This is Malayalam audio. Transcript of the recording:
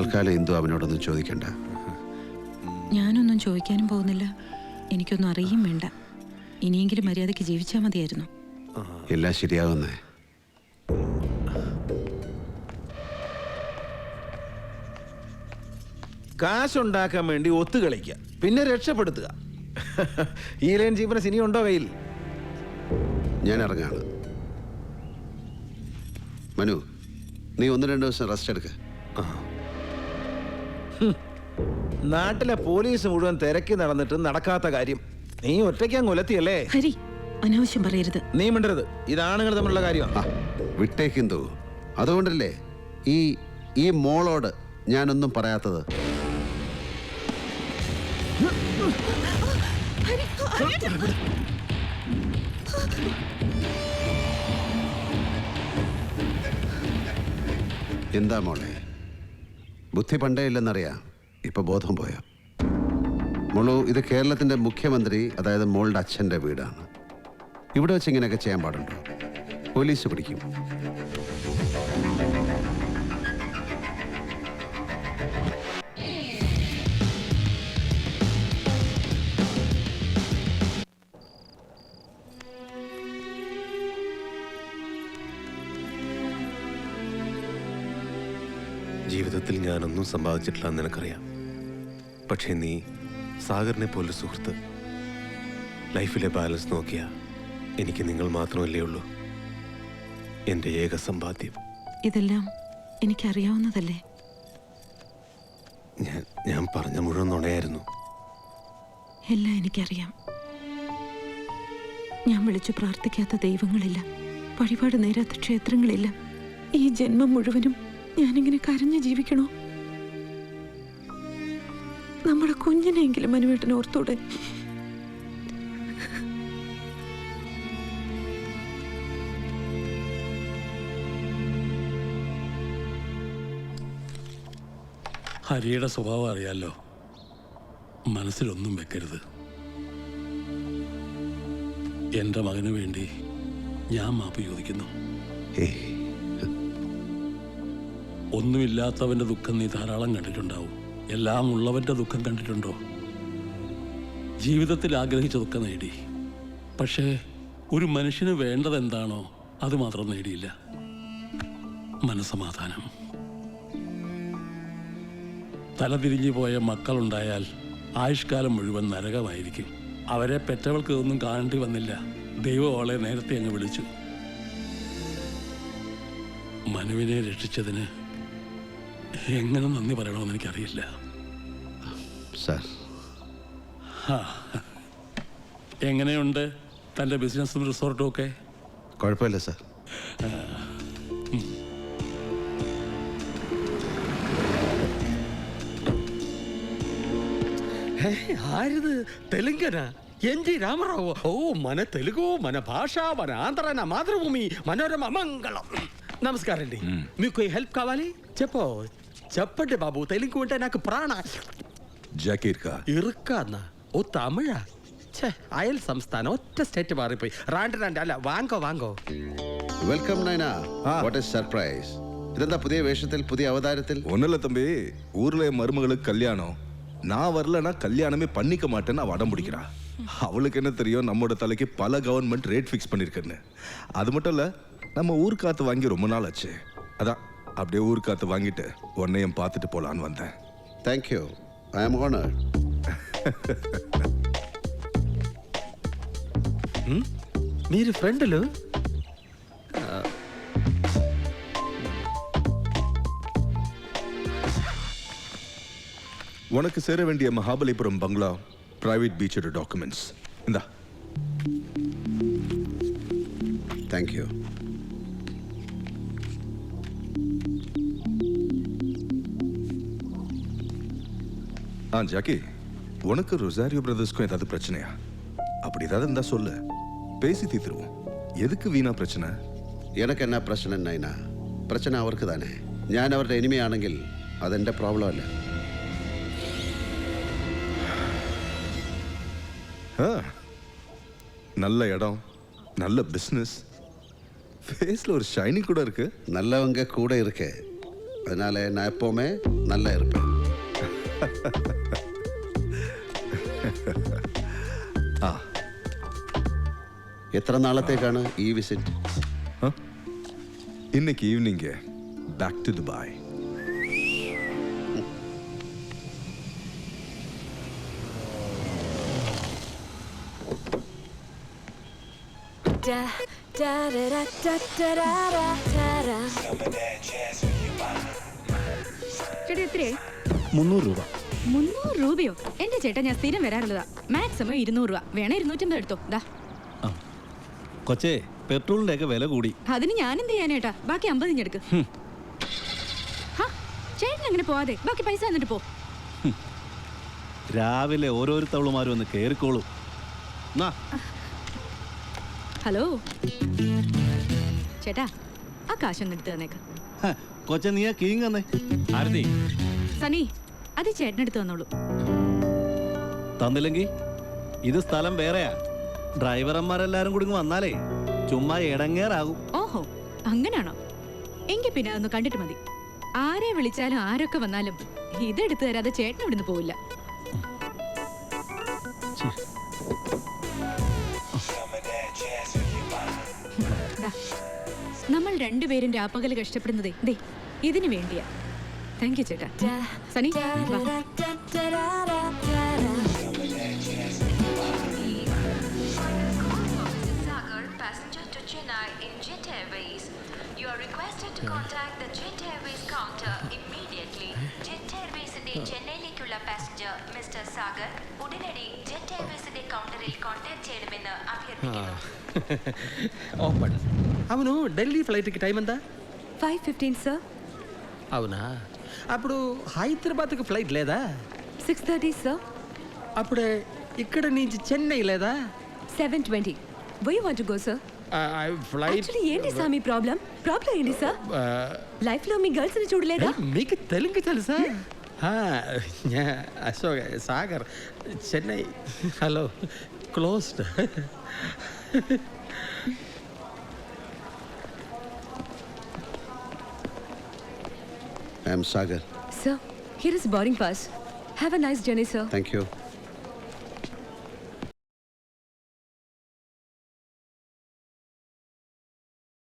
തൽക്കാലം ഇന്ദു അവനോടൊന്നും ചോദിക്കണ്ട. ഞാനൊന്നും ചോദിക്കാനും പോകുന്നില്ല, എനിക്കൊന്നും അറിയും വേണ്ട. ഇനിയെങ്കിലും മര്യാദയ്ക്ക് ജീവിച്ചാൽ മതിയായിരുന്നു. എല്ലാം ശരിയാവുന്നേ. കാശുണ്ടാക്കാൻ വേണ്ടി ഒത്തുകളിക്കുക, പിന്നെ രക്ഷപ്പെടുത്തുക. ഈ ലൈൻ ജീവനസ് ഇനിയുണ്ടോ കയ്യിൽ? ഞാൻ ഇറങ്ങാണ്. മനു, നീ 1-2 ദിവസം റെസ്റ്റ് എടുക്ക. നാട്ടിലെ പോലീസ് മുഴുവൻ തിരക്കി നടന്നിട്ട് നടക്കാത്ത കാര്യം നീ ഒറ്റയ്ക്കാൻ കൊലത്തിയല്ലേ? ഹരി, അനാവശ്യം പറയരുത്. നീ മിണ്ടരുത്, ഇതാണുങ്ങൾ തമ്മിലുള്ള കാര്യമാണ്. വിട്ടേക്കെന്തോ, അതുകൊണ്ടല്ലേ ഈ മോളോട് ഞാനൊന്നും പറയാത്തത്. എന്താ മോളെ, ബുദ്ധി പണ്ടേ ഇല്ലെന്നറിയാം, ഇപ്പൊ ബോധം പോയോ? മോളു, ഇത് കേരളത്തിന്റെ മുഖ്യമന്ത്രി, അതായത് മോളുടെ അച്ഛൻ്റെ വീടാണ്. ഇവിടെ വെച്ച് ഇങ്ങനെയൊക്കെ ചെയ്യാൻ പാടുണ്ടോ? പോലീസ് പിടിക്കും. ജീവിതത്തിൽ ഞാനൊന്നും സമ്പാദിച്ചിട്ടില്ല എന്ന് നിനക്കറിയാം. പക്ഷേ നീ സാഗറിനെ പോലെ സുഹൃത്ത്. ലൈഫിലെ ബാലൻസ് നോക്കിയാ എനിക്ക് നിങ്ങൾ മാത്രമല്ലേ ഉള്ളൂ, എൻ്റെ ഏക സമ്പാദ്യം. ഇതെല്ലാം എനിക്കറിയാവുന്നതല്ലേ? ഞാൻ പറഞ്ഞ മുഴുവൻ നുണയായിരുന്നു. എല്ലാം എനിക്കറിയാം. ഞാൻ വിളിച്ചു പ്രാർത്ഥിക്കാത്ത ദൈവങ്ങളില്ല, വഴിപാട് നേരാത്ത ക്ഷേത്രങ്ങളില്ല. ഈ ജന്മം മുഴുവനും ഞാനിങ്ങനെ കരഞ്ഞു ജീവിക്കണോ? നമ്മുടെ കുഞ്ഞിനെങ്കിലും മനുവേട്ടന് ഓർത്തൂടെ? ഹരിയുടെ സ്വഭാവം അറിയാലോ, മനസ്സിലൊന്നും വെക്കരുത്. എൻ്റെ മകന് വേണ്ടി ഞാൻ മാപ്പ് ചോദിക്കുന്നു. ഒന്നുമില്ലാത്തവൻ്റെ ദുഃഖം നീ ധാരാളം കണ്ടിട്ടുണ്ടാവും. എല്ലാം ഉള്ളവൻ്റെ ദുഃഖം കണ്ടിട്ടുണ്ടോ? ജീവിതത്തിൽ ആഗ്രഹിച്ച ദുഃഖം നേടി, പക്ഷേ ഒരു മനുഷ്യന് വേണ്ടതെന്താണോ അത് മാത്രം നേടിയില്ല. മനസ്സമാധാനം. തലതിരിഞ്ഞു പോയ മക്കളുണ്ടായാൽ ആയുഷ്കാലം മുഴുവൻ നരകമായിരിക്കും. അവരെ പെറ്റവൾക്ക് ഒന്നും കാണേണ്ടി വന്നില്ല. ദൈവം അവളെ നേരത്തെ അങ്ങ് വിളിച്ചു. മനുവിനെ രക്ഷിച്ചതിന് എങ്ങനെ നന്ദി പറയണമെന്ന് എനിക്കറിയില്ല. സാർ, എങ്ങനെയുണ്ട് തൻ്റെ ബിസിനസ്സും റിസോർട്ടും ഒക്കെ? കുഴപ്പമില്ല സാർ. ആരിത്? തെലുങ്കന ఎన్టీ రామారావు. ఓ మన తెలుగు, మన భాష, మన ఆంధ్ర, నా మాతృభూమి, మనోరమ మంగళం. నమస్కారం అండి. మీకు హెల్ప్ కావాలి? చెప్పండి బాబు. తెలుగు అంటే నాకు ప్రాణ. ఇరుక్క ఓ తమిళ. അയൽ സംസ്ഥാനം, ഒറ്റ സ്റ്റേറ്റ് മാറിപ്പോയി. റാണ്ട് അല്ല, വാങ്ങോ. Welcome Naina. What is surprise? ഇതെന്താ പുതിയ വേഷത്തിൽ, പുതിയ അവതാരത്തിൽ? ഒന്നല്ല തമ്പി, ഊരിലെ മരുമகளுக்கு கல்யாணம். நான் வரலன்னா கல்யாணமே பண்ணிக்க மாட்டேன்னு அவ அடம் பிடிக்கிறா. அவளுக்கு என்ன தெரியும் நம்மோட தலைக்கு பல கவர்மெண்ட் ரேட் ஃபிக்ஸ் பண்ணியிருக்குன்னு. அது மட்டும் இல்லை, நம்ம ஊர் காற்று வாங்கி ரொம்ப நாள் ஆச்சு. அதான் அப்படியே ஊர் காற்று வாங்கிட்டு உன்னையும் பார்த்துட்டு போகலான்னு வந்தேன். தேங்க்யூ, ஐ ஆம் ஹானர்ட். మీరు ఫ్రెండ్లు? உனக்கு சேர வேண்டிய மகாபலிபுரம் பங்களா பிரைவேட் பீச்சோட டாக்குமெண்ட்ஸ் இந்தா. தேங்க்யூ. ஜாக்கி, உனக்கு ரொசாரியோ பிரதர்ஸ்க்கும் ஏதாவது பிரச்சனையா? அப்படி ஏதாவது இருந்தா சொல்லு, பேசி தீர்த்துருவோம். எதுக்கு வீணா பிரச்சனை? எனக்கு என்ன பிரச்சனை നൈന? പ്രശ്നം അവർക്ക് തന്നെ. ഞാൻ അവരുടെ എനിമയാണെങ്കിൽ അതെൻ്റെ പ്രോബ്ലം അല്ല. நல்ல இடம், நல்ல பிஸ்னஸ், ஃபேஸில் ஒரு ஷைனிங் கூட இருக்கு. நல்லவங்க கூட இருக்கு, அதனால நான் எப்போவுமே நல்லா இருப்பேன். ആ എത്ര നാളത്തേക്കാണ് ഈ വിസിറ്റ്? இன்னைக்கு ஈவினிங்கு பேக் டு துபாய். ചേട്ടാ എത്രയായി? 300 രൂപ. 300 രൂപയോ? എന്റെ ചേട്ടാ ഞാൻ സ്ഥിരം വരാറുള്ളതാ. മാക്സിമം 200 രൂപ. വേണേ 250 എടുത്തോ. ദാ കൊച്ചേ, പെട്രോളിന്റെ ഒക്കെ വില കൂടി. അതിന് ഞാൻ എന്ത് ചെയ്യാനേട്ടാ? ബാക്കി 50 ഇഞ്ഞെടുക്ക്. ചേട്ടൻ അങ്ങനെ പോവാതെ ബാക്കി പൈസ എന്നിട്ട് പോ. രാവിലെ ഓരോരു തവളുമാരും ഒന്ന് കേറിക്കോളൂ. ഹലോ ചേട്ടാ, ആ കാശൊന്ന് എടുത്ത് തന്നേക്ക്. കൊച്ചെ, നീ ആ കീങ് തന്നേ. ആരതി സനി, അത് ചേട്ടനെടുത്ത് തന്നോളൂ. തന്നില്ലെങ്കിൽ ഇത് സ്ഥലം വേറെയാ. ഡ്രൈവർമാരെല്ലാരും കൂടി വന്നാലേ ചുമ്മാ ഇടങ്ങേറാകും. ഓഹോ, അങ്ങനാണോ? എങ്കിൽ പിന്നെ അതൊന്ന് കണ്ടിട്ട് മതി. ആരെ വിളിച്ചാലും ആരൊക്കെ വന്നാലും ഇതെടുത്ത് തരാതെ ചേട്ടൻ ഇവിടുന്ന് പോവില്ല. ദാ, നമ്മൾ രണ്ടുപേരും രാപ്പകല് കഷ്ടപ്പെടുന്നതേ ദേ ഇതിനു വേണ്ടിയാ. താങ്ക് യു ചേട്ടാ. സനി വാ. Passenger to Chennai in Jet Airways. You are requested to contact the Jet Airways counter immediately. Jet Airways-ന്റെ ചെന്നൈയിലേക്കുള്ള പാസഞ്ചർ മിസ്റ്റർ സാഗർ ഉടനടി Jet Airways-ന്റെ കൗണ്ടറിൽ കോൺടാക്ട് ചെയ്യണമെന്ന് അഭ്യർത്ഥിക്കുന്നു. ఓపెన్. అవును, ఢిల్లీ ఫ్లైట్కి టైం ఎంత? 5:15 సార్. అవునా? అప్పుడు హైదరాబాద్కి ఫ్లైట్ లేదా? 6:30 సార్. అప్పుడే ఇక్కడ నుంచి చెన్నై లేదా? 7:20. Where you want to go, sir? Flight Actually, ఏంటి సార్ మీ ప్రాబ్లం ఏంటి సార్? లైఫ్ లో మీ గర్ల్స్ ని చూడలేదా? మీకు తెలుగు తెలుసా? Ashok Sagar Chennai. Hello, closed. I am Sagar. Sir, here is boarding pass. Have a nice journey, sir. Thank you.